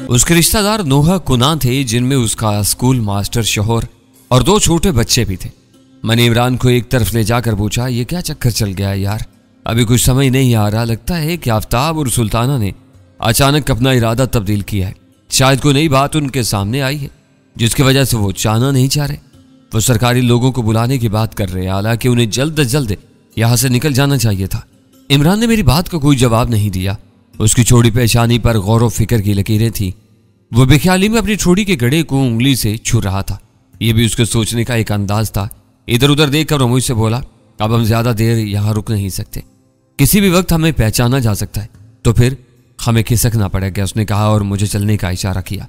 उसके रिश्तेदार नोहा कुना थे, जिनमें उसका स्कूल मास्टर शोहर और 2 छोटे बच्चे भी थे। मैंने इमरान को एक तरफ ले जाकर पूछा, ये क्या चक्कर चल गया यार, अभी कुछ समझ नहीं आ रहा। लगता है कि आफ्ताब और सुल्ताना ने अचानक अपना इरादा तब्दील किया है। शायद कोई नई बात उनके सामने आई है जिसकी वजह से वो जाना नहीं चाह रहे। वो सरकारी लोगों को बुलाने की बात कर रहे हैं, हालांकि उन्हें जल्द से जल्द यहां से निकल जाना चाहिए था। इमरान ने मेरी बात का कोई जवाब नहीं दिया। उसकी छोटी पेशानी पर गौर व फिक्र की लकीरें थी। वो बेख्याली में अपनी छोड़ी के गड़े को उंगली से छू रहा था। यह भी उसके सोचने का एक अंदाज था। इधर उधर देखकर वो मुझसे बोला, अब हम ज्यादा देर यहां रुक नहीं सकते, किसी भी वक्त हमें पहचाना जा सकता है, तो फिर हमें खिसकना पड़ेगा, उसने कहा और मुझे चलने का इशारा किया।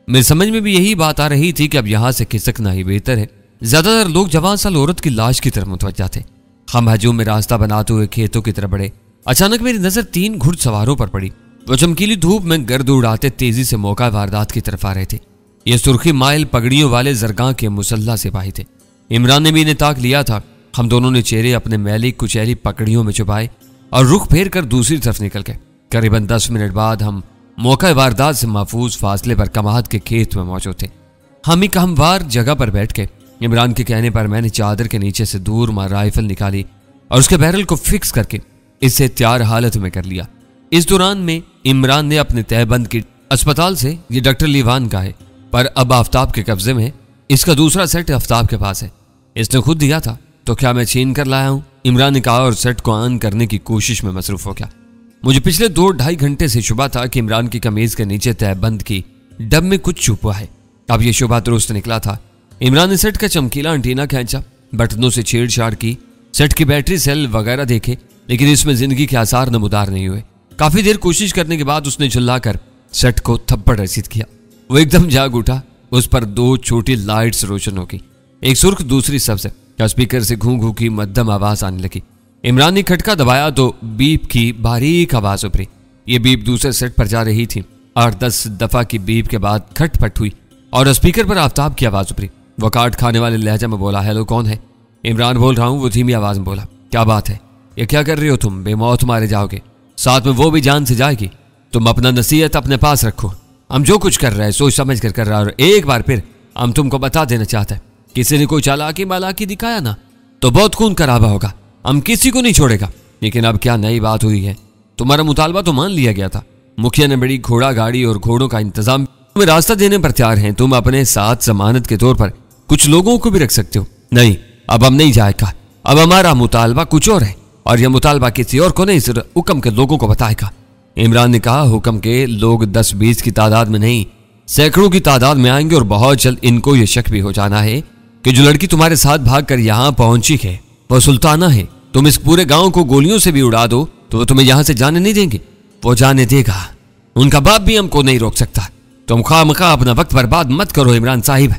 मेरी समझ में भी यही बात आ रही थी कि अब यहां से खिसकना ही बेहतर है। ज्यादातर लोग जवान साल औरत की लाश की तरफ मुतवज्जा थे। हम हजूम में रास्ता बनाते हुए खेतों की तरफ बढ़े। अचानक मेरी नजर 3 घुड़सवारों पर पड़ी। वो चमकीली धूप में गर्द उड़ाते तेजी से मौका वारदात की तरफ आ रहे थे। ये सुर्खी माइल पगड़ियों वाले जरगां के मुसल्ला सिपाही थे। इमरान ने भी इन्हें ताक लिया था। हम दोनों ने चेहरे अपने मैली कुचैली पकड़ियों में छुपाए और रुख फेर कर दूसरी तरफ निकल गए। करीबन 10 मिनट बाद हम मौका वारदात से महफूज फासले पर कमाद के खेत में मौजूद थे। हम एक हमवार जगह पर बैठ के इमरान के कहने पर मैंने चादर के नीचे से दूर मार राइफल निकाली और उसके बैरल को फिक्स करके इसे तैयार हालत में कर लिया। इस दौरान में इमरान ने अपने तहबंद की अस्पताल से, ये डॉक्टर लीवान का है पर अब आफ्ताब के कब्जे में है, इसका दूसरा सेट आफ्ताब के पास है, इसने खुद दिया था, तो क्या मैं छीन कर लाया हूं, इमरान ने कहा और सेट को ऑन करने की कोशिश में मसरूफ हो गया। मुझे पिछले 2-2.5 घंटे से शुबा था कि इमरान की कमीज के नीचे तहबंद की डब में कुछ छुपा है। अब यह शुबा दुरुस्त निकला था। इमरान ने सेट का चमकीला एंटीना खींचा, बटनों से छेड़छाड़ की, सेट की बैटरी सेल वगैरह देखे, लेकिन इसमें जिंदगी के आसार नमूदार नहीं हुए। काफी देर कोशिश करने के बाद उसने चिल्लाकर सेट को थप्पड़ रसीद किया। वो एकदम जाग उठा। उस पर 2 छोटी लाइट्स रोशन हो गई, एक सुर्ख दूसरी सबसे। स्पीकर से घू घू की मध्यम आवाज आने लगी। इमरान ने खटका दबाया तो बीप की बारीक आवाज उभरी। ये बीप दूसरे सेट पर जा रही थी। 8-10 दफा की बीप के बाद खटपट हुई और स्पीकर पर आफ्ताब की आवाज उभरी। वो काट खाने वाले लहजा में बोला, हेलो कौन है? इमरान बोल रहा हूं, वो धीमी आवाज में बोला। क्या बात है, ये क्या कर रहे हो तुम? बेमौत मारे जाओगे, साथ में वो भी जान से जाएगी। तुम अपना नसीहत अपने पास रखो। हम जो कुछ कर रहे हैं सोच समझ कर रहा है और एक बार फिर हम तुमको बता देना चाहते हैं, किसी ने कोई चालाकी मालाकी दिखाया ना तो बहुत खून खराबा होगा। हम किसी को नहीं छोड़ेगा। लेकिन अब क्या नई बात हुई है? तुम्हारा मुतालबा तो मान लिया गया था। मुखिया ने बड़ी घोड़ा गाड़ी और घोड़ों का इंतजाम तुम्हें रास्ता देने पर तैयार हैं। तुम अपने साथ जमानत के तौर पर कुछ लोगों को भी रख सकते हो। नहीं, अब हम नहीं जाएगा। अब हमारा मुतालबा कुछ और है और यह मुतालबा किसी और को नहीं, सिर्फ हुक्म के लोगों को बताएगा। इमरान ने कहा, हुक्म के लोग 10-20 की तादाद में नहीं, सैकड़ों की तादाद में आएंगे और बहुत जल्द इनको यह शक भी हो जाना है कि जो लड़की तुम्हारे साथ भागकर यहां पहुंची है वो सुल्ताना है। तुम इस पूरे गांव को गोलियों से भी उड़ा दो तो वो तुम्हें यहां से जाने नहीं देंगे। वो जाने देगा। उनका बाप भी हमको नहीं रोक सकता। तुम खामखा अपना वक्त बर्बाद मत करो इमरान साहिब।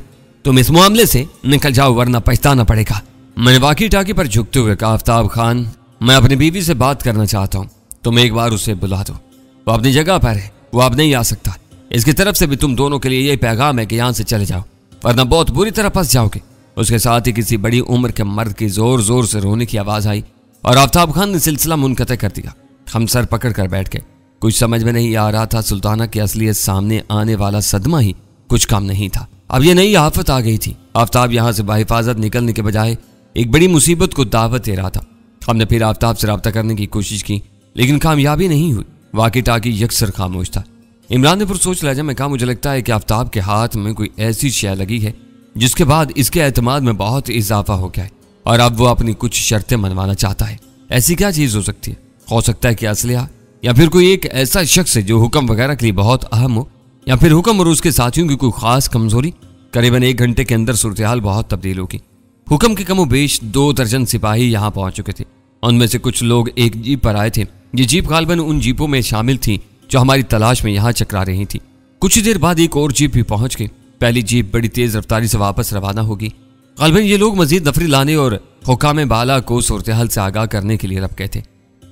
तुम इस मामले से निकल जाओ वरना पछताना पड़ेगा। मैंने वाकी टाकी पर झुकते हुए कहा, आफ्ताब खान, मैं अपनी बीवी से बात करना चाहता हूँ। तुम एक बार उसे बुला दो। वो अपनी जगह पर है, वो अब नहीं आ सकता। इसकी तरफ से भी तुम दोनों के लिए यही पैगाम है कि यहाँ से चले जाओ वरना बहुत बुरी तरह फंस जाओगे। उसके साथ ही किसी बड़ी उम्र के मर्द की जोर जोर से रोने की आवाज आई और आफ्ताब खान ने सिलसिला मुनक़ते कर दिया। हम सर पकड़ कर बैठ गए। कुछ समझ में नहीं आ रहा था। सुल्ताना की असलियत सामने आने वाला सदमा ही कुछ काम नहीं था। अब यह नई आफत आ गई थी। आफ्ताब यहाँ से बाहिफाजत निकलने के बजाय एक बड़ी मुसीबत को दावत दे रहा था। हमने फिर आफ्ताब से रब्ता करने की कोशिश की लेकिन कामयाबी नहीं हुई। वाकी टाकी यकसर खामोश था। इमरान ने पुरसोच लहजा में कहा, मुझे लगता है कि आफ्ताब के हाथ में कोई ऐसी शय लगी है जिसके बाद इसके एतमाद में बहुत इजाफा हो गया है और अब वो अपनी कुछ शर्तें मनवाना चाहता है। ऐसी क्या चीज हो सकती है? हो सकता है कि असलिया या फिर कोई एक ऐसा शख्स है जो हुक्म वगैरह के लिए बहुत अहम हो, या फिर हुक्म और उसके साथियों की कोई खास कमजोरी। करीबन 1 घंटे के अंदर सूरत हाल बहुत तब्दील होगी। हुक्म के कमोबेश 2 दर्जन सिपाही यहाँ पहुंच चुके थे। उनमें से कुछ लोग एक जीप पर आए थे। ये जीप गालबन उन जीपों में शामिल थी जो हमारी तलाश में यहाँ चकरा रही थी। कुछ देर बाद एक और जीप भी पहुंच गई। पहली जीप बड़ी तेज रफ्तारी से वापस रवाना होगी। गालबन ये लोग मजीद नफरी लाने और हुकाम बाला को सूरत हाल से आगाह करने के लिए रब गए थे।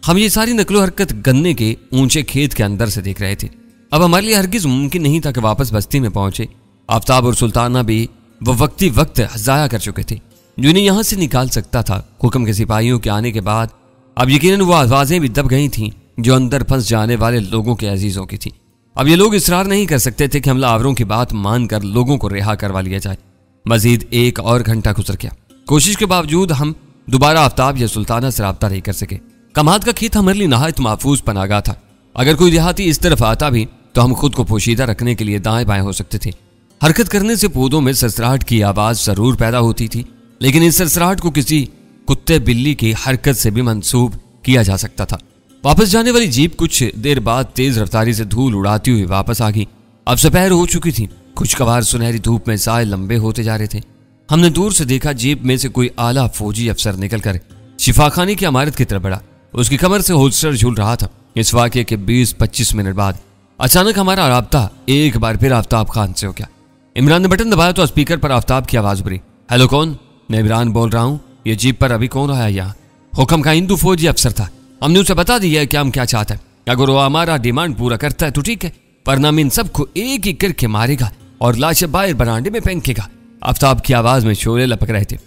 हम ये सारी नकलो हरकत गन्ने के ऊंचे खेत के अंदर से देख रहे थे। अब हमारे लिए हरगिज मुमकिन नहीं था कि वापस बस्ती में पहुंचे। आफ्ताब और सुल्ताना भी वो वक्ती वक्त ज़ाया कर चुके थे जो इन्हें यहाँ से निकाल सकता था। हुक्म के सिपाहियों के आने के बाद अब यकीनन वो आवाज़ें भी दब गई थीं जो अंदर फंस जाने वाले लोगों के अजीज़ों की थी। अब ये लोग इसरार नहीं कर सकते थे कि हमलावरों की बात मानकर लोगों को रिहा करवा लिया जाए। मजीद 1 और घंटा गुजर गया। कोशिश के बावजूद हम दोबारा आफ्ताब या सुल्ताना से राब्ता नहीं कर सके। कमाद का खेत हमारे लिए नहायत महफूज पनागा था। अगर कोई देहाती इस तरफ आता भी तो हम खुद को पोशीदा रखने के लिए दाएं बाएं हो सकते थे। हरकत करने से पौधों में सरसराहट की आवाज जरूर पैदा होती थी, लेकिन इस सरसराहट को किसी कुत्ते बिल्ली की हरकत से भी मंसूब किया जा सकता था। वापस जाने वाली जीप कुछ देर बाद तेज रफ्तारी से धूल उड़ाती हुई वापस आ गई। अब दोपहर हो चुकी थी। खुशगवार सुनहरी धूप में साए लंबे होते जा रहे थे। हमने दूर से देखा जीप में से कोई आला फौजी अफसर निकलकर शिफाखाने की इमारत की तरफ बढ़ा। उसकी कमर से होल्स्टर झूल रहा था। इस वाक़े के 20-25 मिनट बाद अचानक हमारा राब्ता एक बार फिर आफ्ताब खान से हो गया। इमरान ने बटन दबाया तो स्पीकर पर आफ्ताब की आवाज उभरी। हेलो, कौन? मैं इमरान बोल रहा हूँ। ये जीप पर अभी कौन आया यहाँ? हुक्म का हिंदू फौजी अफसर था। हमने उसे बता दिया है कि हम क्या चाहते हैं। अगर वो हमारा डिमांड पूरा करता है तो ठीक है, वरना हम इन सबको एक एक करके मारेगा और लाशें बाहर बरामदे में फेंकेगा। आफ्ताब की आवाज में शोले लपक रहे थे।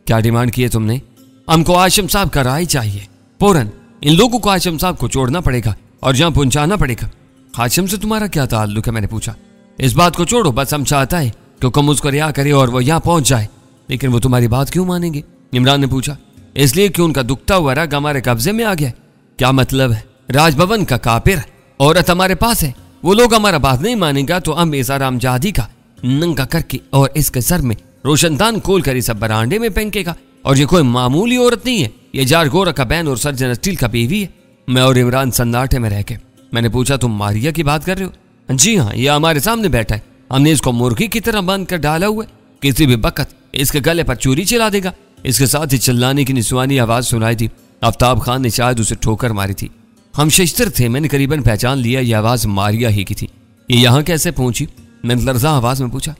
क्या डिमांड की है तुमने? हमको आशिम साहब का राय चाहिए फौरन। इन लोगों को आशिम साहब को छोड़ना पड़ेगा और जहां पहुंचाना पड़ेगा। हाशिम से तुम्हारा क्या ताल्लुक है? मैंने पूछा। इस बात को छोड़ो, बस हम चाहता है कि हुक्म उसको रिहा करे और वो यहाँ पहुंच जाए। लेकिन वो तुम्हारी बात क्यों मानेंगे? इमरान ने पूछा। इसलिए कि उनका दुखता हुआ रग हमारे कब्जे में आ गया। क्या मतलब है? राजभवन का कापिर औरत हमारे पास है। वो लोग हमारा बात नहीं मानेगा तो हम इस आरामजादी का नंगा करके और इसके सर में रोशनदान खोल कर इस बरांडे में फेंकेगा। और ये कोई मामूली औरत नहीं है, ये जार गोरा का बहन और सर्जन स्टील का बीवी है। मैं और इमरान सन्नाटे में रह के मैंने पूछा, तुम मारिया की बात कर रहे हो? जी हाँ, ये हमारे सामने बैठा है। हमने इसको मुर्गी की तरह बांध कर डाला हुआ है। किसी भी वक्त इसके गले पर चूरी चला देगा। इसके साथ ही चिल्लाने की निस्वानी आवाज सुनाई थी। आफ्ताब खान ने शायद उसे ठोकर मारी थी। हम शिश्तर थे। मैंने करीबन पहचान लिया ये आवाज मारिया ही की थी। ये यहाँ कैसे पहुंची? मैंने लर्जा आवाज में पूछा।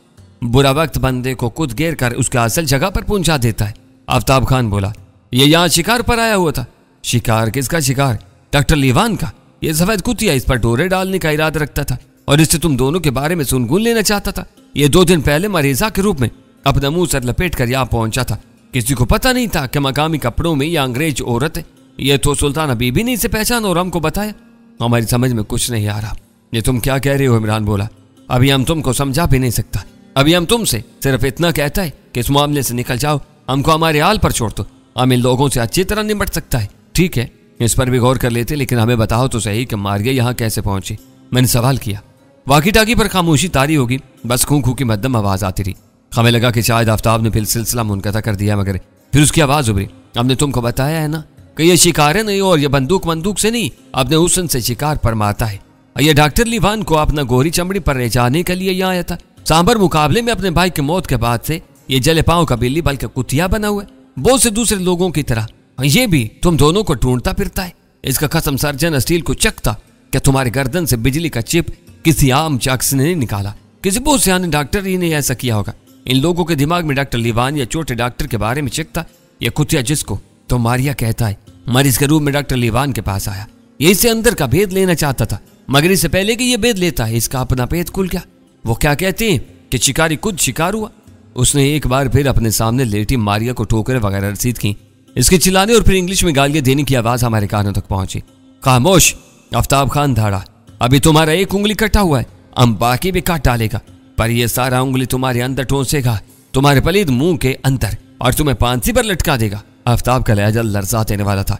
बुरा वक्त बंदे को खुद घेर कर उसके असल जगह पर पहुंचा देता है, आफ्ताब खान बोला। ये यहाँ शिकार पर आया हुआ था। शिकार? किसका शिकार? डॉक्टर लीवान का। ये सफेद कुतिया इस पर डोरे डालने का इरादा रखता था और इससे तुम दोनों के बारे में सुनगुन लेना चाहता था। ये 2 दिन पहले मरीजा के रूप में अपना मुंह सर लपेट कर यहाँ पहुंचा था। किसी को पता नहीं था कि मकामी कपड़ों में यह अंग्रेज औरत है। ये तो सुल्ताना बीबी ने इसे पहचाना और हमको बताया। हमारी समझ में कुछ नहीं आ रहा। ये तुम क्या कह रहे हो? इमरान बोला। अभी हम तुमको समझा भी नहीं सकता। अभी हम तुमसे सिर्फ इतना कहता है कि इस मामले से निकल जाओ, हमको हमारे हाल पर छोड़ दो। हम इन लोगों से अच्छी तरह निपट सकता है। ठीक है, इस पर भी गौर कर लेते, लेकिन हमें बताओ तो सही कि मारिया यहाँ कैसे पहुंची? मैंने सवाल किया। वाकी टाकी पर खामोशी तारी होगी, बस खू खू की मध्यम आवाज आती रही। हमें लगा कि शायद आफ्ताब ने फिर सिलसिला मुनक़ता कर दिया, मगर फिर उसकी आवाज उभरी। हमने तुमको बताया है ना कि ये शिकार है नहीं और ये बंदूक से नहीं, अपने हुस्न से शिकार पर मारता है। ये डॉक्टर लीवान को अपना गोरी चमड़ी पर ले जाने के लिए यहाँ आया था। सांबर मुकाबले में अपने भाई की मौत के बाद से ये जले पांव का बिल्ली बल्कि कुतिया बना हुआ है, बहुत से दूसरे लोगों की तरह। ये भी तुम दोनों को ढूंढता फिरता है। इसका कसम सर्जन स्टील को चकता कि तुम्हारे गर्दन से बिजली का चिप किसी आम शख्स ने नहीं निकाला। किसी बहुत सियाने डॉक्टर ही ने ऐसा किया होगा। इन लोगों के दिमाग में डॉक्टर लीवान या छोटे डॉक्टर के बारे में चिकता या कुतिया जिसको तो मारिया कहता है, मरीज के रूप में डॉक्टर लीवान के पास आया। ये इससे अंदर का भेद लेना चाहता था, मगर इससे पहले कि ये भेद लेता है इसका अपना भेद खुल गया। वो क्या कहते हैं कि शिकारी खुद शिकार हुआ। उसने एक बार फिर अपने सामने लेटी मारिया को ठोकरें वगैरह रसीद की। इसके चिल्लाने और फिर इंग्लिश में गालियां देने की आवाज हमारे कानों तक पहुंची। खामोश, आफ्ताब खान धाड़ा। अभी तुम्हारा एक उंगली कटा हुआ है, हम बाकी भी काट डालेगा, पर यह सारा उंगली तुम्हारे अंदर ठोंसेगा, तुम्हारे पलीद मुंह के अंदर, और तुम्हें फांसी पर लटका देगा। आफ्ताब का लहजा लर्जा देने वाला था।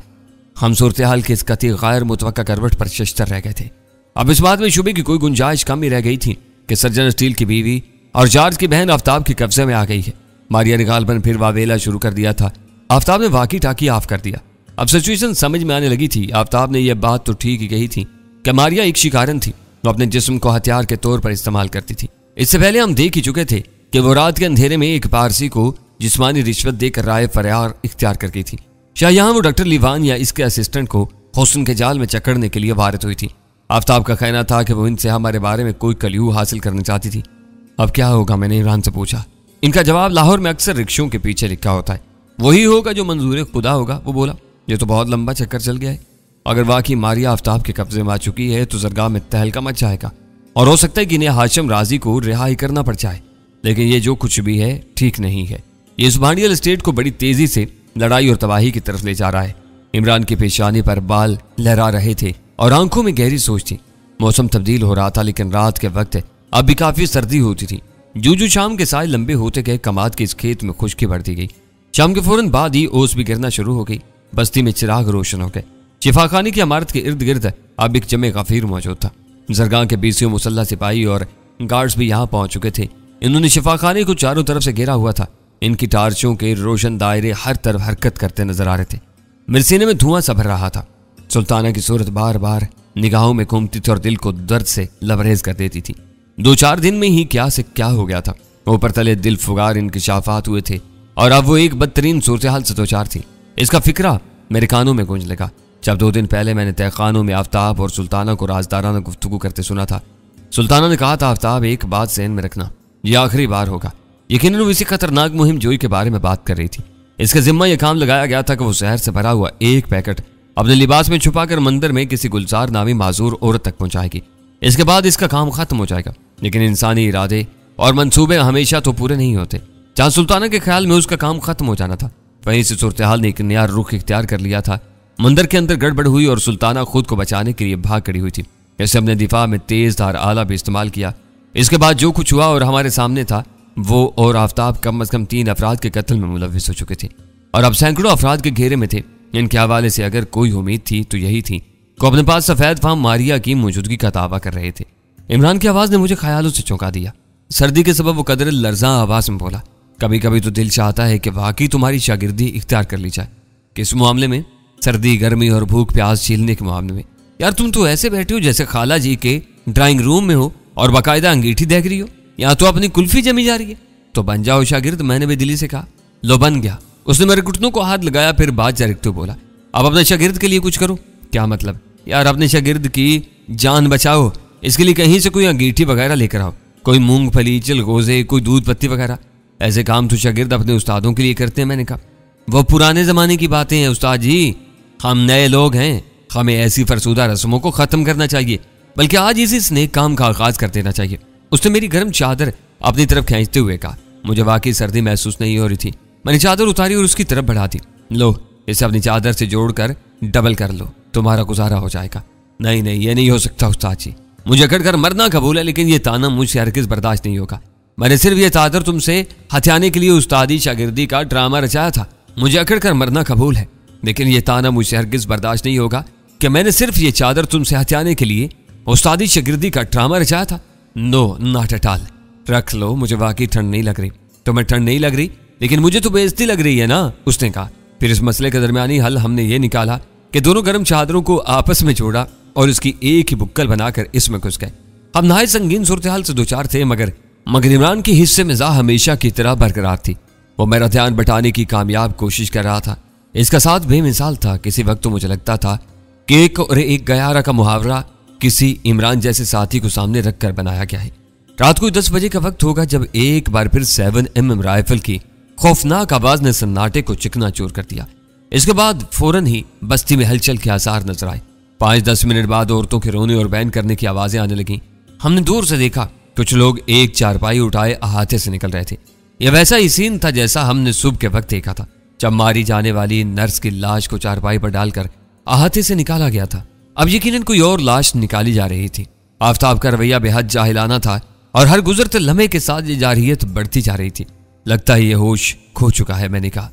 हम सूरत हाल की इस कती गैर मुतवक्का करवट पर शश्तर रह गए थे। अब इस बात में शुबे की कोई गुंजाइश कम ही रह गई थी कि सर्जन स्टील की बीवी और जॉर्ज की बहन आफ्ताब के कब्जे में आ गई है। मारिया ने गालबन फिर वावेला शुरू कर दिया था। आफ्ताब ने वाकी टाकी ऑफ कर दिया। अब सिचुएशन समझ में आने लगी थी। आफ्ताब ने यह बात तो ठीक ही कही थी कि मारिया एक शिकारन थी, वो अपने जिस्म को हथियार के तौर पर इस्तेमाल करती थी। इससे पहले हम देख ही चुके थे कि वो रात के अंधेरे में एक पारसी को जिस्मानी रिश्वत देकर राय फरार इख्तियार कर गई थी। शायद यहाँ वो डॉक्टर लीवान या इसके असिस्टेंट को हुस्न के जाल में चकड़ने के लिए वारित हुई थी। आफ्ताब का कहना था कि वो इनसे हमारे बारे में कोई कलयू हासिल करना चाहती थी। अब क्या होगा, मैंने इमरान से पूछा। इनका जवाब लाहौर में अक्सर रिक्शों के पीछे लिखा होता है, वही होगा जो मंजूर खुदा होगा। वो बोला, ये तो बहुत लंबा चक्कर चल गया है। अगर वाकई मारिया आफ्ताब के कब्जे में आ चुकी है तो जरगाह में तहलका मच जाएगा और हो सकता है कि इन्हें हाशिम राजी को रिहाई करना पड़ जाए। लेकिन ये जो कुछ भी है ठीक नहीं है। ये सुबहानियल स्टेट को बड़ी तेजी से लड़ाई और तबाही की तरफ ले जा रहा है। इमरान की पेशानी पर बाल लहरा रहे थे और आंखों में गहरी सोच थी। मौसम तब्दील हो रहा था, लेकिन रात के वक्त अब भी काफी सर्दी होती थी। जू शाम के साय लंबे होते गए, कमाद के इस खेत में खुश्की बढ़ती गई। शाम के फौरन बाद ही ओस भी गिरना शुरू हो गई। बस्ती में चिराग रोशन हो गए। शिफाखाने की इमारत के इर्द गिर्द अब एक जमे गफीर मौजूद था। जरगाह के बीसियों मुसल्ला सिपाही और गार्ड्स भी यहाँ पहुंच चुके थे। इन्होंने शिफाखाने को चारों तरफ से घेरा हुआ था। इनकी टार्चों के रोशन दायरे हर तरफ हरकत करते नजर आ रहे थे। मेरे सीने में धुआं सा भर रहा था। सुल्ताना की सूरत बार बार निगाहों में घूमती थी और दिल को दर्द से लबरेज कर देती थी। 2-4 दिन में ही क्या से क्या हो गया था। ऊपर तले दिल फुगार इंकिशाफात हुए थे और अब वो एक बदतरीन सूरत हाल से 2-4 थी। इसका फिक्रा मेरे कानों में गूंज लगा जब 2 दिन पहले मैंने तहखानों में आफ्ताब और सुल्ताना को राजदाराना गुफ्तगू करते सुना था। सुल्ताना ने कहा था, आफ्ताब एक बात ज़हन में रखना, यह आखिरी बार होगा। यकीनन वो इसी खतरनाक मुहिम जोई के बारे में बात कर रही थी। इसका जिम्मा यह काम लगाया गया था कि वो शहर से भरा हुआ एक पैकेट अपने लिबास में छुपाकर मंदिर में किसी गुलजार नामी माजूर औरत तक पहुंचाएगी। इसके बाद इसका काम खत्म हो जाएगा। लेकिन इंसानी इरादे और मंसूबे हमेशा तो पूरे नहीं होते। जहां सुल्ताना के ख्याल में उसका काम खत्म हो जाना था, वहीं से सूरत हाल ने एक नया रुख इख्तियार कर लिया था। मंदिर के अंदर गड़बड़ हुई और सुल्ताना खुद को बचाने के लिए भाग खड़ी हुई थी। ऐसे अपने दिफा में तेज धार आला भी इस्तेमाल किया। इसके बाद जो कुछ हुआ और हमारे सामने था, वो और आफ्ताब कम अज कम 3 अफराद के कत्ल में मुलविस हो चुके थे और अब सैकड़ों अफराद के घेरे में थे। इनके हवाले से अगर कोई उम्मीद थी तो यही थी कि अपने पास सफेद फाम मारिया की मौजूदगी का दावा कर रहे थे। इमरान की आवाज ने मुझे ख्यालों से चौंका दिया। सर्दी के सबब वो कदर लर्जा आवाज में बोला, कभी कभी तो दिल चाहता है कि वाकई तुम्हारी शागिर्दी इख्तियार कर ली जाए। किस मामले में? सर्दी, गर्मी और भूख प्यास झेलने के मामले में। यार तुम तो ऐसे बैठे हो जैसे खाला जी के ड्राइंग रूम में हो और बाकायदा अंगीठी देख रही हो। यहाँ तो अपनी कुल्फी जमी जा रही है। तो बन जाओ शागिर्द, मैंने भी दिली से कहा। लो बन गया। उसने मेरे घुटनों को हाथ लगाया, फिर बात जारी बोला, अब अपने शागिर्द के लिए कुछ करो। क्या मतलब? यार अपने शागिर्द की जान बचाओ, इसके लिए कहीं से कोई अंगीठी वगैरह लेकर आओ, कोई मूंगफली, चिलगोजे, कोई दूध पत्ती वगैरह। ऐसे काम तो शागिर्द अपने उस्तादों के लिए करते हैं। मैंने कहा, वो पुराने जमाने की बातें हैं उस्ताद जी, हम नए लोग हैं। हमें ऐसी फरसूदा रस्मों को खत्म करना चाहिए, बल्कि आज इसी नेक काम का आगाज कर देना चाहिए। उसने मेरी गर्म चादर अपनी तरफ खींचते हुए कहा। मुझे वाकई सर्दी महसूस नहीं हो रही थी। मैंने चादर उतारी और उसकी तरफ बढ़ा दी। लो, इसे अपनी चादर से जोड़कर डबल कर लो, तुम्हारा गुजारा हो जाएगा। नहीं नहीं, ये नहीं हो सकता उस्ताद जी, मुझे अकड़ मरना कबूल है, लेकिन ये ताना मुझसे हरगिज़ बर्दाश्त नहीं होगा। मैंने सिर्फ ये चादर तुमसे हथियाने के लिए उस्तादी शागिर्दी का ड्रामा रचाया था। मुझे अकड़ मरना कबूल है, लेकिन ये ताना मुझसे हरगिज़ बर्दाश्त नहीं होगा कि मैंने सिर्फ ये चादर तुमसे हथियाने के लिए उस्तादी शागिर्दी का ड्रामा रचाया था। No, not at all. रख लो, मुझे वाकई ठंड नहीं लग रही। तुम्हें ठंड नहीं लग रही, लेकिन मुझे तो बेइज्जती लग रही है ना, उसने कहा। फिर इस मसले के दरमियानी हल हमने ये निकाला कि दोनों गर्म चादरों को आपस में जोड़ा और इसकी एक ही बुक्कल बनाकर इसमें घुस गए। हम नहायत संगीन सूरत हाल से 2-4 थे, मगर इमरान के हिस्से में हमेशा की तरह बरकरार थी। वो मेरा ध्यान बटाने की कामयाब कोशिश कर रहा था। इसका साथ बेमिसाल था। किसी वक्त तो मुझे लगता था कि एक और एक गयारा का मुहावरा किसी इमरान जैसे साथी को सामने रखकर बनाया गया है। रात को 10 बजे का वक्त होगा जब एक बार फिर 7mm राइफल की खौफनाक आवाज ने सन्नाटे को चिकनाचूर कर दिया। इसके बाद फौरन ही बस्ती में हलचल के आसार नजर आए। 5-10 मिनट बाद औरतों के रोने और बैन करने की आवाजें आने लगीं। हमने दूर से देखा कुछ लोग एक चारपाई उठाए अहाते से निकल रहे थे। यह वैसा ही सीन था जैसा हमने सुबह के वक्त देखा था, जब मारी जाने वाली नर्स की लाश को चारपाई पर डालकर अहाते से निकाला गया था। अब यकीनन कोई और लाश निकाली जा रही थी। आफ्ताब का रवैया बेहद जाहिलाना था और हर गुजरते लम्हे के साथ ये जारहियत बढ़ती जा रही थी। लगता है ये होश खो चुका है। मैंने कहा,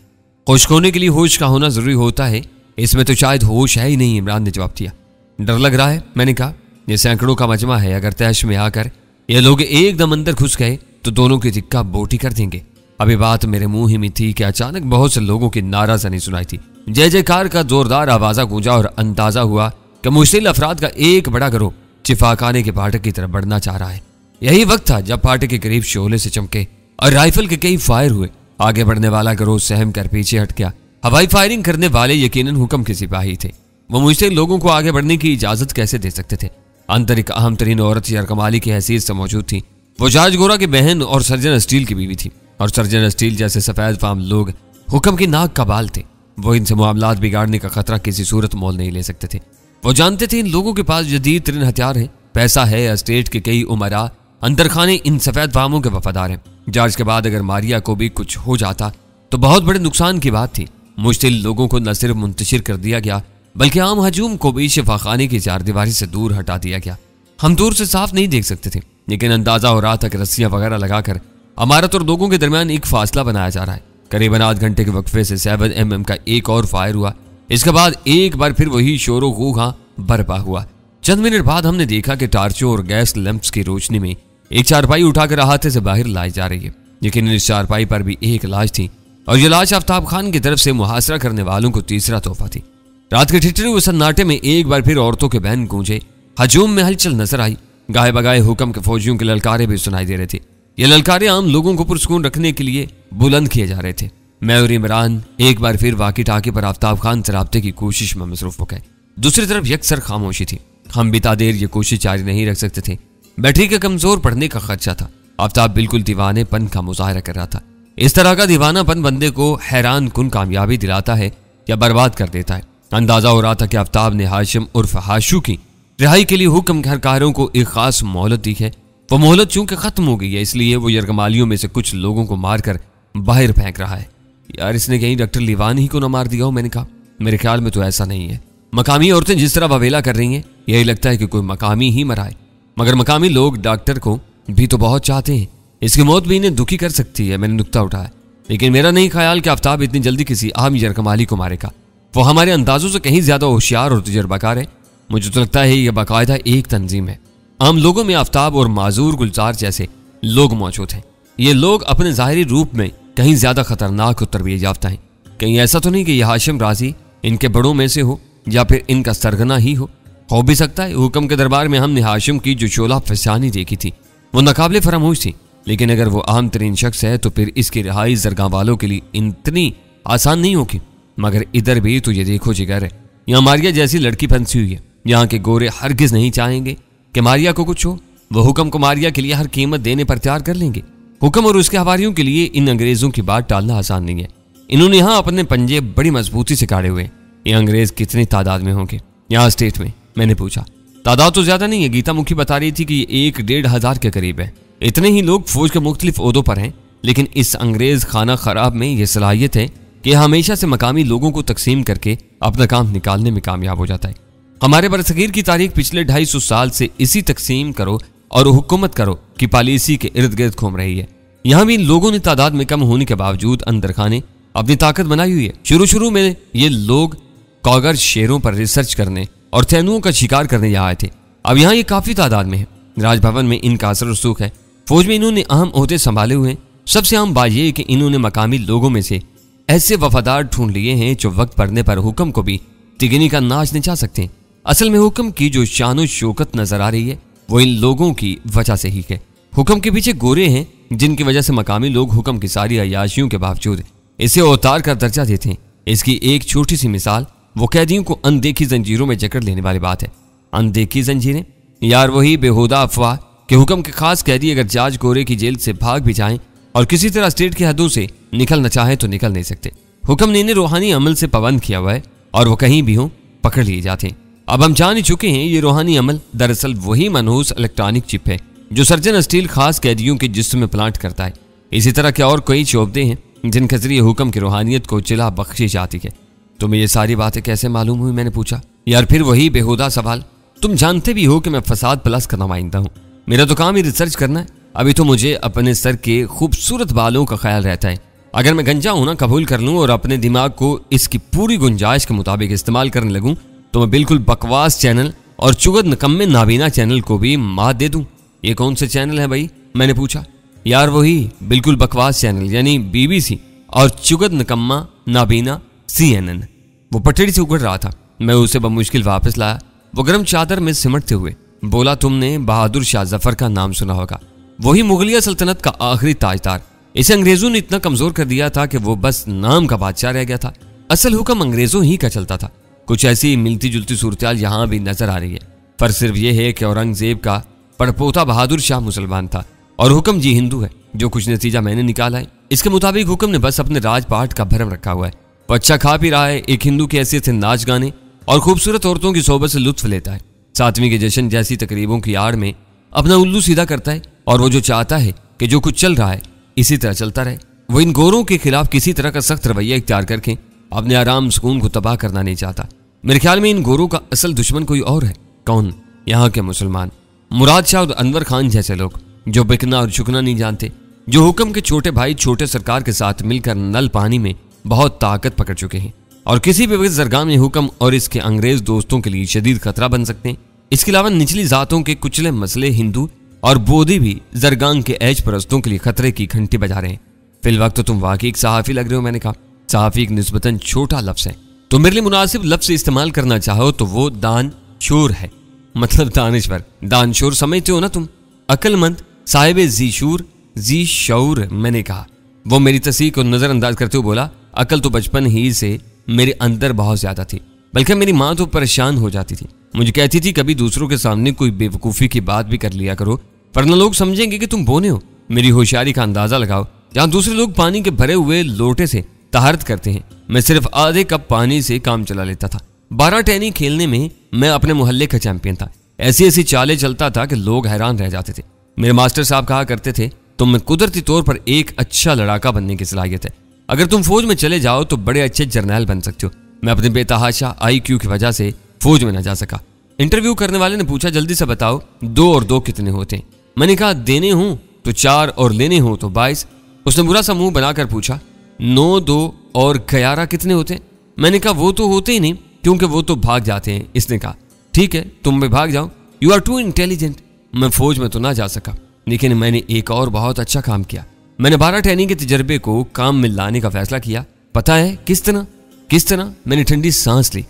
होश खोने के लिए होश का होना जरूरी होता है, इसमें तो शायद होश है ही नहीं। इमरान ने जवाब दिया। डर लग रहा है? मैंने कहा, यह सैकड़ों का मजमा है। अगर तैश में आकर ये लोग एकदम अंदर घुस गए तो दोनों की दिक्का बोटी कर देंगे। अभी बात मेरे मुंह ही में थी कि अचानक बहुत से लोगों की नाराजगी सुनाई थी। जय जयकार का जोरदार आवाजा गूंजा और अंदाजा हुआ कि मुश्तिल अफराद का एक बड़ा गिरोह चिफाखाने के फाटक की तरफ बढ़ना चाह रहा है। यही वक्त था जब फाटक के करीब शोले से चमके और राइफल के कई फायर हुए। आगे बढ़ने वाला गिरोह सहम कर पीछे हट गया। हवाई फायरिंग करने वाले यकीनन हुक्म के सिपाही थे। वो मुझसे लोगों को आगे बढ़ने की इजाजत कैसे दे सकते थे? अंदर एक अहम तरीन औरत यरकमाली की हैसियत से मौजूद थी। वो जाज गोरा की बहन और सर्जन स्टील की बीवी थी, और सर्जन स्टील जैसे सफेद फाम लोग हुक्म की नाक का बाल थे। वो इनसे मामलात बिगाड़ने का खतरा किसी सूरत मोल नहीं ले सकते थे। वो जानते थे इन लोगों के पास जदीद तरीन हथियार है, पैसा है, एस्टेट के कई उमरा अंदर खाने इन सफेद फामों के वफादार हैं। जार्ज के बाद अगर मारिया को भी कुछ हो जाता तो बहुत बड़े नुकसान की बात थी। मुश्तिल लोगों को न सिर्फ मुंतशिर कर दिया गया, बल्कि आम हजूम को भी शिफाखाने की चारदीवारी से दूर हटा दिया गया। हम दूर से साफ नहीं देख सकते थे, लेकिन अंदाजा हो रहा था कि रस्सियां वगैरह लगाकर इमारत और लोगों के दरमियान एक फासला बनाया जा रहा है। करीबन आध घंटे के वक्फे से 7mm का एक और फायर हुआ। इसके बाद एक बार फिर वही शोरो गूंगा बरपा हुआ। चंद मिनट बाद हमने देखा कि टार्चों और गैस लैंप्स की रोशनी में एक चारपाई उठाकर अहाते से बाहर लाई जा रही है, लेकिन इस चारपाई पर भी एक लाश थी और ये लाश आफ्ताब खान की तरफ से मुहासरा करने वालों को तीसरा तोहफा थी। रात के ठिठुरे हुए सन्नाटे में एक बार फिर औरतों के बैन गूंजे, हजूम में हलचल नजर आई। गाए बगाए हुक्म के फौजियों के ललकारे भी सुनाई दे रहे थे। ये ललकारे आम लोगों को पुरसकून रखने के लिए बुलंद किए जा रहे थे। मैं और इमरान एक बार फिर वाकी टाकी पर आफ्ताब खान से राब्ते की कोशिश में मसरूफ हो गए। दूसरी तरफ यकसर खामोशी थी। हम बिता देर ये कोशिश जारी नहीं रख सकते थे। बैटरी का कमजोर पड़ने का खदशा था। आफ्ताब बिल्कुल दीवानेपन का मुजाहरा कर रहा था। इस तरह का दीवानापन बंदे को हैरान कुन कामयाबी दिलाता है या बर्बाद कर देता है। अंदाजा हो रहा था कि आफ्ताब ने हाशिम उर्फ हाशू की रिहाई के लिए हुक्म घरकारों को एक खास मोहलत दी है। वो मोहलत चूंकि खत्म हो गई है, इसलिए वो यरगमालियों में से कुछ लोगों को मारकर बाहर फेंक रहा है। यार, इसने कहीं डॉक्टर लिवान ही को ना मार दिया हो? मैंने कहा, मेरे ख्याल में तो ऐसा नहीं है। मकामी औरतें जिस तरह बवेला कर रही हैं, यही लगता है कि कोई मकामी ही मरा है। मगर मकामी लोग डॉक्टर को भी तो बहुत चाहते हैं। इसकी मौत भी इन्हें दुखी कर सकती है। मैंने नुक्ता उठाया, लेकिन मेरा नहीं ख्याल कि आफ्ताब इतनी जल्दी किसी आम यरगमाली को मारेगा। वो हमारे अंदाजों से कहीं ज्यादा होशियार और तजर्बाकार है। मुझे तो लगता है यह बाकायदा एक तंजीम है। आम लोगों में आफ्ताब और माजूर गुलजार जैसे लोग मौजूद हैं। ये लोग अपने ज़ाहिरी रूप में कहीं ज्यादा खतरनाक और तरबियत याफ्ता हैं। कहीं ऐसा तो नहीं कि यह हाशिम राजी इनके बड़ों में से हो या फिर इनका सरगना ही हो भी सकता है। हुक्म के दरबार में हमने हाशिम की जो शोला फसानी देखी थी वो नाकाबिले फरामोश थी, लेकिन अगर वो आम तरीन शख्स है तो फिर इसकी रिहाई जरगां वालों के लिए इतनी आसान नहीं होगी। मगर इधर भी तो ये देखो जिगर है, यहाँ मारिया जैसी लड़की फंसी हुई है। यहाँ के गोरे हरगिज नहीं चाहेंगे कि मारिया को कुछ हो। वो हुक्म को मारिया के लिए हर कीमत देने पर तैयार कर लेंगे। हुक्म और उसके हवारियों के लिए इन अंग्रेजों की बात टालना आसान नहीं है। इन्होंने यहाँ अपने पंजे बड़ी मजबूती से काढ़े हुए। ये अंग्रेज कितनी तादाद में होंगे यहाँ स्टेट में? मैंने पूछा। तादाद तो ज्यादा नहीं है, गीता मुखी बता रही थी कि ये 1-1.5 के करीब है। इतने ही लोग फौज के मुख्तलिफ ओहदों पर हैं, लेकिन इस अंग्रेज खाना खराब में यह सलाहियत है कि हमेशा से मकामी लोगों को तकसीम करके अपना काम निकालने में कामयाब हो जाता है। हमारे बरसगीर की तारीख पिछले 250 साल से इसी तकसीम करो और हुकूमत करो की पॉलिसी के इर्द गिर्द घूम रही है। यहाँ भी लोगों ने तादाद में कम होने के बावजूद अंदर खाने अपनी ताकत बनाई हुई है। शुरू में ये लोग कॉगर शेरों पर रिसर्च करने और तेंदुओं का शिकार करने यहाँ आए थे। अब यहाँ ये काफी तादाद में है। राजभवन में इनका असर रसूख है। फौज में इन्होंने अहम ओहदे संभाले हुए हैं। सबसे अहम बात यह है कि इन्होंने मकामी लोगों में से ऐसे वफादार ढूंढ लिए हैं जो वक्त पड़ने पर हुक्म को भी तिगनी का नाच नचा सकते हैं। असल में हुक्म की जो शान शौकत नजर आ रही है वो इन लोगों की वजह से ही है। हुक्म के पीछे गोरे हैं जिनकी वजह से मकामी लोग हुक्म की सारी अयाशियों के बावजूद इसे अवतार का दर्जा देते हैं। इसकी एक छोटी सी मिसाल वो कैदियों को अनदेखी जंजीरों में जकड़ लेने वाली बात है। अनदेखी जंजीरें यार वही बेहुदा अफवाह कि हुक्म के खास कैदी अगर जाज गोरे की जेल से भाग भी जाएं और किसी तरह स्टेट की हदों से निकलना चाहे तो निकल नहीं सकते। हुक्म ने इन्हें रूहानी अमल से पाबंद किया हुआ है और वो कहीं भी हो पकड़ लिए जाते हैं। अब हम जान ही चुके हैं ये रूहानी अमल दरअसल वही मनहूस इलेक्ट्रॉनिक चिप है जो सर्जन स्टील खास कैदियों के जिस्म में प्लांट करता है। इसी तरह के और कई शोबदे हैं जिनके जरिए हुक्म की रूहानियत को चिला बख्शी जाती है। तुम्हें ये सारी बातें कैसे मालूम हुई? मैंने पूछा। यार फिर वही बेहुदा सवाल, तुम जानते भी हो कि मैं फसाद प्लस का नुमाइंदा हूँ। मेरा तो काम ही रिसर्च करना है। अभी तो मुझे अपने सर के खूबसूरत बालों का ख्याल रहता है। अगर मैं गंजा हूं ना कबूल कर लूं और अपने दिमाग को इसकी पूरी गुंजाइश के मुताबिक इस्तेमाल करने लगूं तो मैं बिल्कुल बकवास चैनल और चुगत नकम्मे नाबीना चैनल को भी मात दे दूं। ये कौन से चैनल है भाई? मैंने पूछा। यार वही बिल्कुल बकवास चैनल यानी BBC और चुगत नकम्मा नाबीना CNN। वो पटड़ी से उगड़ रहा था। मैं उसे बमुश्किल वापस लाया। वो गर्म चादर में सिमटते हुए बोला, तुमने बहादुर शाह जफर का नाम सुना होगा, वही मुगलिया सल्तनत का आखिरी ताजदार। इसे अंग्रेजों ने इतना कमजोर कर दिया था कि वो बस नाम का बादशाह रह गया था। असल हुक्म अंग्रेजों ही का चलता था। कुछ ऐसी मिलती जुलती सूरत यहाँ भी नजर आ रही है। फर्क सिर्फ यह है कि औरंगजेब का पड़पोता बहादुर शाह मुसलमान था और हुक्म जी हिंदू है। जो कुछ नतीजा मैंने निकाला है इसके मुताबिक हुक्म ने बस अपने राजपाट का भरम रखा हुआ है। वो अच्छा खा पी रहा है, एक हिंदू की हैसियत से नाच गाने और खूबसूरत औरतों की सोबत से लुत्फ लेता है। 7वीं के जश्न जैसी तकरीबों की आड़ में अपना उल्लू सीधा करता है और वो जो चाहता है कि जो कुछ चल रहा है इसी तरह चलता रहे। वो इन गोरों के खिलाफ किसी तरह का सख्त रवैया इख्तियार करके अपने आराम सुकून को तबाह करना नहीं चाहता। मेरे ख्याल में इन गोरों का असल दुश्मन कोई और है। कौन? यहाँ के मुसलमान। मुराद शाह और अनवर खान जैसे लोग जो बिकना और झुकना नहीं जानते, जो हुक्म के छोटे भाई छोटे सरकार के साथ मिलकर नल पानी में बहुत ताकत पकड़ चुके हैं और किसी भी वक्त जरगाम में हुक्म और इसके अंग्रेज दोस्तों के लिए शदीद खतरा बन सकते हैं। इसके अलावा निचली जातों के कुचले मसले हिंदू और बोधी भी जरगाम के ऐश परस्तों के लिए खतरे की घंटी बजा रहे हैं। फिलवक्त तो तुम वाकई एक सहाफी लग रहे हो। मैंने कहा सहाफी एक निस्बतन छोटा लफ्ज है, तो मेरे लिए मुनासिब लफ्ज इस्तेमाल करना चाहो तो वो दानशूर है, मतलब दानिश्वर। दानशूर समझते हो ना तुम, अक्लमंद, साहिब जीशूर, जी शऊर। मैंने कहा। वो मेरी तस्दीक को नजरअंदाज करते हुए बोला, अकल तो बचपन ही से मेरे अंदर बहुत ज्यादा थी, बल्कि मेरी माँ तो परेशान हो जाती थी। मुझे कहती थी कभी दूसरों के सामने कोई बेवकूफ़ी की बात भी कर लिया करो, वरना लोग समझेंगे कि तुम बोने हो। मेरी होशियारी का अंदाजा लगाओ। जहाँ दूसरे लोग पानी के भरे हुए लोटे से तहारत करते हैं, मैं सिर्फ आधे कप पानी से काम चला लेता था। 12 टेनी खेलने में मैं अपने मोहल्ले का चैंपियन था। ऐसी ऐसी चालें चलता था कि लोग हैरान रह जाते थे। मेरे मास्टर साहब कहा करते थे, तुम में कुदरती तौर पर एक अच्छा लड़ाका बनने की सलाहियत है। अगर तुम फौज में चले जाओ तो बड़े अच्छे जर्नैल बन सकते हो। मैं अपने बेतहाशा IQ की वजह से फौज में न जा सका। इंटरव्यू करने वाले ने पूछा, जल्दी से बताओ 2 और 2 कितने होते हैं? मैंने कहा देने हूं तो 4 और लेने हो तो 22। उसने बुरा सा मुंह बनाकर पूछा, 9, 2 और 11 कितने होते हैं? मैंने कहा वो तो होते ही नहीं, क्योंकि वो तो भाग जाते हैं। इसने कहा ठीक है तुम भी भाग जाओ, यू आर टू इंटेलिजेंट। मैं फौज में तो ना जा सका, लेकिन मैंने एक और बहुत अच्छा काम किया। मैंने 12 टहनी के तजर्बे को काम में लाने का फैसला किया। पता है किस तरह? मैंने ठंडी सांस ली